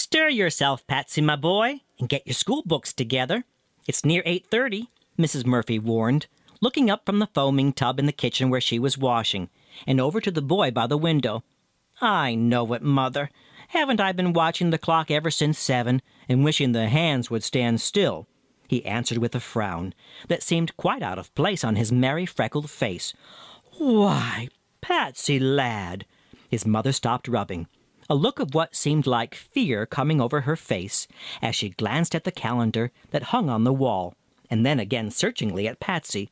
Stir yourself, Patsy, my boy, and get your school books together. It's near 8:30, Mrs. Murphy warned, looking up from the foaming tub in the kitchen where she was washing, and over to the boy by the window. I know it, Mother. Haven't I been watching the clock ever since 7, and wishing the hands would stand still? He answered with a frown that seemed quite out of place on his merry, freckled face. Why, Patsy, lad! His mother stopped rubbing, a look of what seemed like fear coming over her face as she glanced at the calendar that hung on the wall, and then again searchingly at Patsy.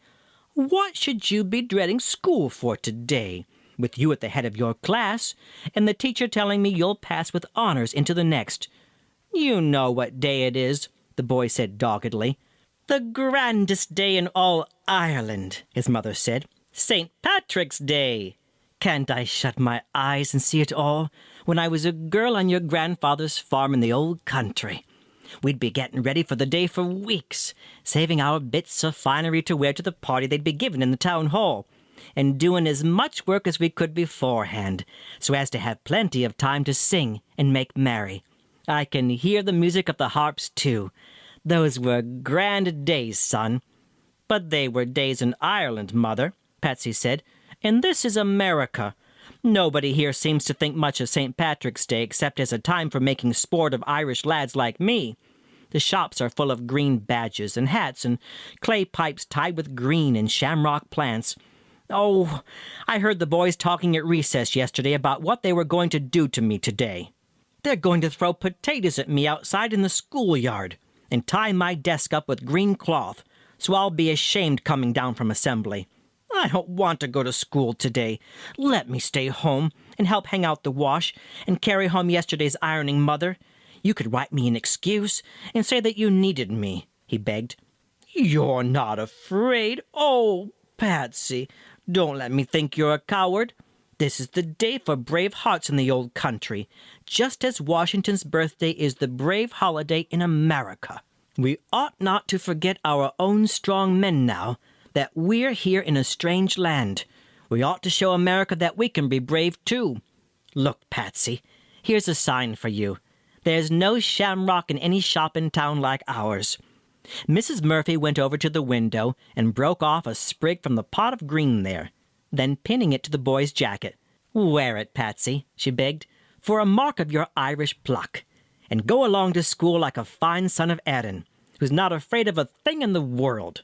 What should you be dreading school for today, with you at the head of your class, and the teacher telling me you'll pass with honors into the next? You know what day it is, the boy said doggedly. The grandest day in all Ireland, his mother said. St. Patrick's Day. Can't I shut my eyes and see it all? When I was a girl on your grandfather's farm in the old country, we'd be getting ready for the day for weeks, saving our bits of finery to wear to the party they'd be giving in the town hall, and doing as much work as we could beforehand, so as to have plenty of time to sing and make merry. I can hear the music of the harps, too. Those were grand days, son. But they were days in Ireland, Mother, Patsy said, and this is America. Nobody here seems to think much of St. Patrick's Day except as a time for making sport of Irish lads like me. The shops are full of green badges and hats and clay pipes tied with green and shamrock plants. Oh, I heard the boys talking at recess yesterday about what they were going to do to me today. They're going to throw potatoes at me outside in the schoolyard and tie my desk up with green cloth, so I'll be ashamed coming down from assembly. I don't want to go to school today. Let me stay home and help hang out the wash and carry home yesterday's ironing, Mother. You could write me an excuse and say that you needed me, he begged. You're not afraid? Oh, Patsy, don't let me think you're a coward. This is the day for brave hearts in the old country, just as Washington's birthday is the brave holiday in America. We ought not to forget our own strong men now, that we're here in a strange land. We ought to show America that we can be brave, too. Look, Patsy, here's a sign for you. There's no shamrock in any shop in town like ours. Mrs. Murphy went over to the window and broke off a sprig from the pot of green there, then pinning it to the boy's jacket. Wear it, Patsy, she begged, for a mark of your Irish pluck, and go along to school like a fine son of Erin, who's not afraid of a thing in the world.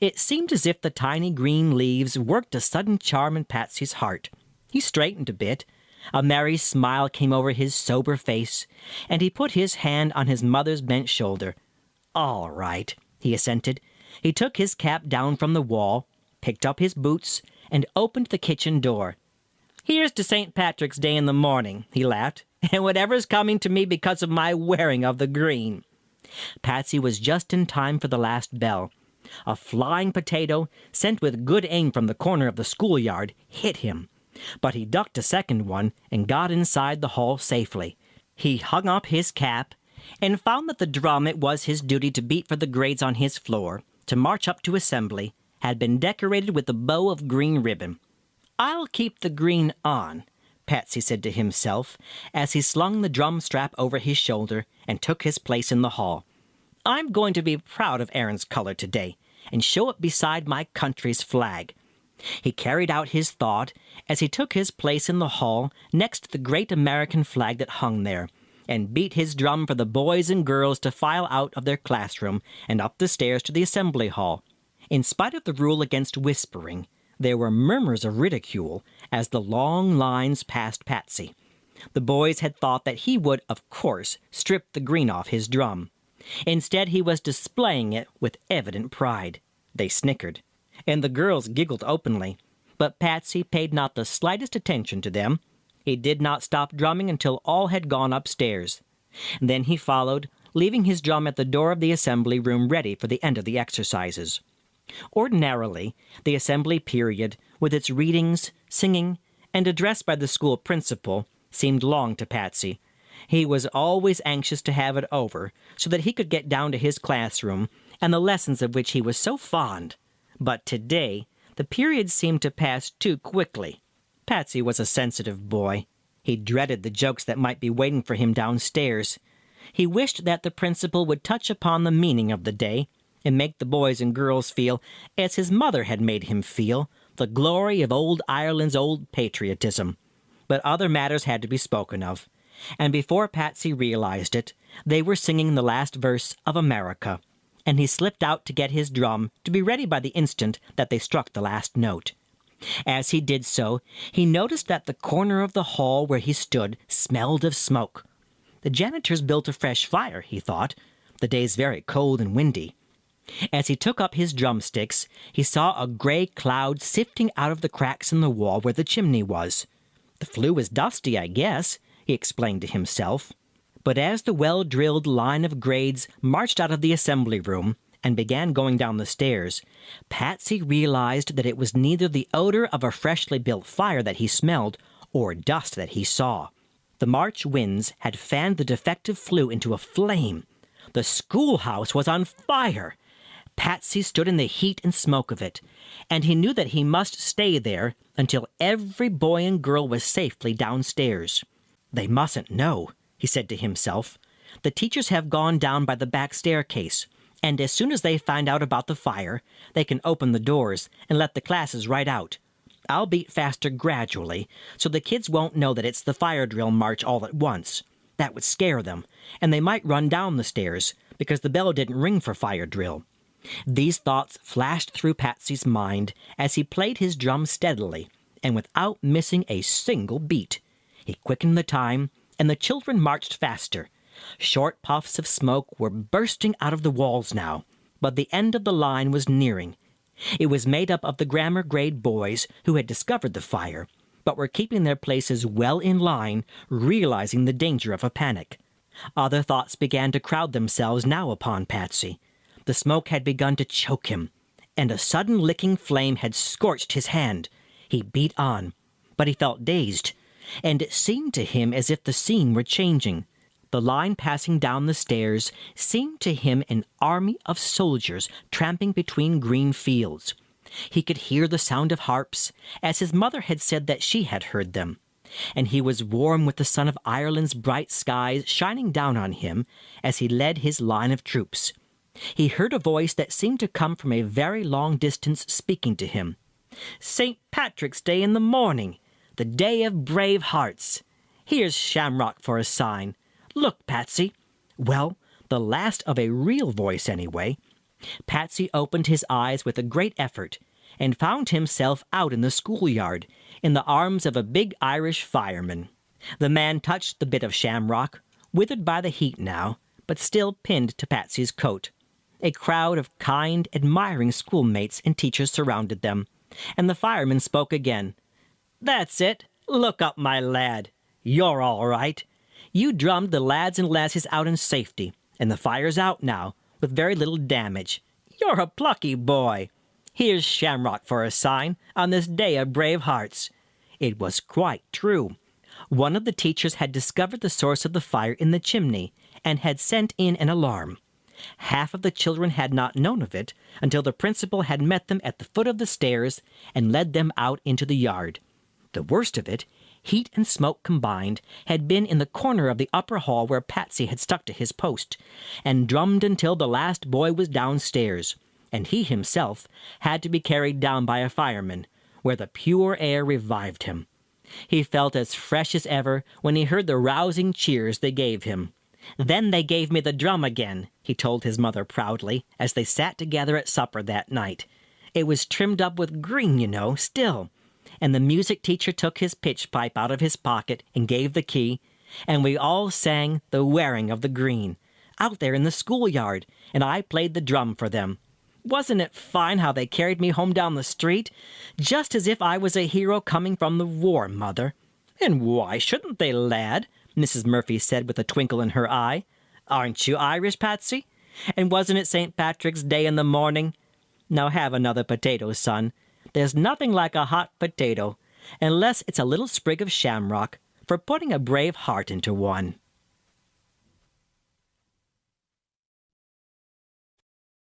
It seemed as if the tiny green leaves worked a sudden charm in Patsy's heart. He straightened a bit. A merry smile came over his sober face, and he put his hand on his mother's bent shoulder. All right, he assented. He took his cap down from the wall, picked up his boots, and opened the kitchen door. Here's to St. Patrick's Day in the morning, he laughed, and whatever's coming to me because of my wearing of the green. Patsy was just in time for the last bell. A flying potato, sent with good aim from the corner of the schoolyard, hit him. But he ducked a second one and got inside the hall safely. He hung up his cap and found that the drum it was his duty to beat for the grades on his floor, to march up to assembly, had been decorated with a bow of green ribbon. I'll keep the green on, Patsy said to himself, as he slung the drum strap over his shoulder and took his place in the hall. I'm going to be proud of Erin's color today, and show it beside my country's flag. He carried out his thought as he took his place in the hall next to the great American flag that hung there, and beat his drum for the boys and girls to file out of their classroom and up the stairs to the assembly hall. In spite of the rule against whispering, there were murmurs of ridicule as the long lines passed Patsy. The boys had thought that he would, of course, strip the green off his drum. Instead, he was displaying it with evident pride. They snickered, and the girls giggled openly, but Patsy paid not the slightest attention to them. He did not stop drumming until all had gone upstairs. Then he followed, leaving his drum at the door of the assembly room ready for the end of the exercises. Ordinarily, the assembly period, with its readings, singing, and address by the school principal, seemed long to Patsy. He was always anxious to have it over, so that he could get down to his classroom and the lessons of which he was so fond. But today, the period seemed to pass too quickly. Patsy was a sensitive boy. He dreaded the jokes that might be waiting for him downstairs. He wished that the principal would touch upon the meaning of the day and make the boys and girls feel, as his mother had made him feel, the glory of old Ireland's old patriotism. But other matters had to be spoken of, and before Patsy realized it, they were singing the last verse of America, and he slipped out to get his drum to be ready by the instant that they struck the last note. As he did so, he noticed that the corner of the hall where he stood smelled of smoke. The janitors built a fresh fire, he thought. The day's very cold and windy. As he took up his drumsticks, he saw a gray cloud sifting out of the cracks in the wall where the chimney was. The flue was dusty, I guess, he explained to himself. But as the well-drilled line of grades marched out of the assembly room and began going down the stairs, Patsy realized that it was neither the odor of a freshly built fire that he smelled or dust that he saw. The March winds had fanned the defective flue into a flame. The schoolhouse was on fire. Patsy stood in the heat and smoke of it, and he knew that he must stay there until every boy and girl was safely downstairs. They mustn't know, he said to himself. The teachers have gone down by the back staircase, and as soon as they find out about the fire, they can open the doors and let the classes right out. I'll beat faster gradually, so the kids won't know that it's the fire drill march all at once. That would scare them, and they might run down the stairs, because the bell didn't ring for fire drill. These thoughts flashed through Patsy's mind as he played his drum steadily, and without missing a single beat. He quickened the time, and the children marched faster. Short puffs of smoke were bursting out of the walls now, but the end of the line was nearing. It was made up of the grammar grade boys who had discovered the fire, but were keeping their places well in line, realizing the danger of a panic. Other thoughts began to crowd themselves now upon Patsy. The smoke had begun to choke him, and a sudden licking flame had scorched his hand. He beat on, but he felt dazed, and it seemed to him as if the scene were changing. The line passing down the stairs seemed to him an army of soldiers tramping between green fields. He could hear the sound of harps, as his mother had said that she had heard them, and he was warm with the sun of Ireland's bright skies shining down on him as he led his line of troops. He heard a voice that seemed to come from a very long distance speaking to him. "St. Patrick's Day in the morning, the day of brave hearts. Here's shamrock for a sign. Look, Patsy." Well, the last of a real voice anyway. Patsy opened his eyes with a great effort and found himself out in the schoolyard, in the arms of a big Irish fireman. The man touched the bit of shamrock, withered by the heat now, but still pinned to Patsy's coat. A crowd of kind, admiring schoolmates and teachers surrounded them, and the fireman spoke again. "That's it. Look up, my lad. You're all right. You drummed the lads and lasses out in safety, and the fire's out now, with very little damage. You're a plucky boy. Here's shamrock for a sign, on this day of brave hearts." It was quite true. One of the teachers had discovered the source of the fire in the chimney, and had sent in an alarm. Half of the children had not known of it until the principal had met them at the foot of the stairs and led them out into the yard. The worst of it, heat and smoke combined, had been in the corner of the upper hall where Patsy had stuck to his post, and drummed until the last boy was downstairs, and he himself had to be carried down by a fireman, where the pure air revived him. He felt as fresh as ever when he heard the rousing cheers they gave him. "Then they gave me the drum again," he told his mother proudly, as they sat together at supper that night. "It was trimmed up with green, you know, still. And the music teacher took his pitch pipe out of his pocket and gave the key, and we all sang 'The Wearing of the Green' out there in the schoolyard, and I played the drum for them. Wasn't it fine how they carried me home down the street? Just as if I was a hero coming from the war, Mother." "And why shouldn't they, lad?" Mrs. Murphy said with a twinkle in her eye. "Aren't you Irish, Patsy? And wasn't it St. Patrick's Day in the morning? Now have another potato, son. There's nothing like a hot potato, unless it's a little sprig of shamrock, for putting a brave heart into one."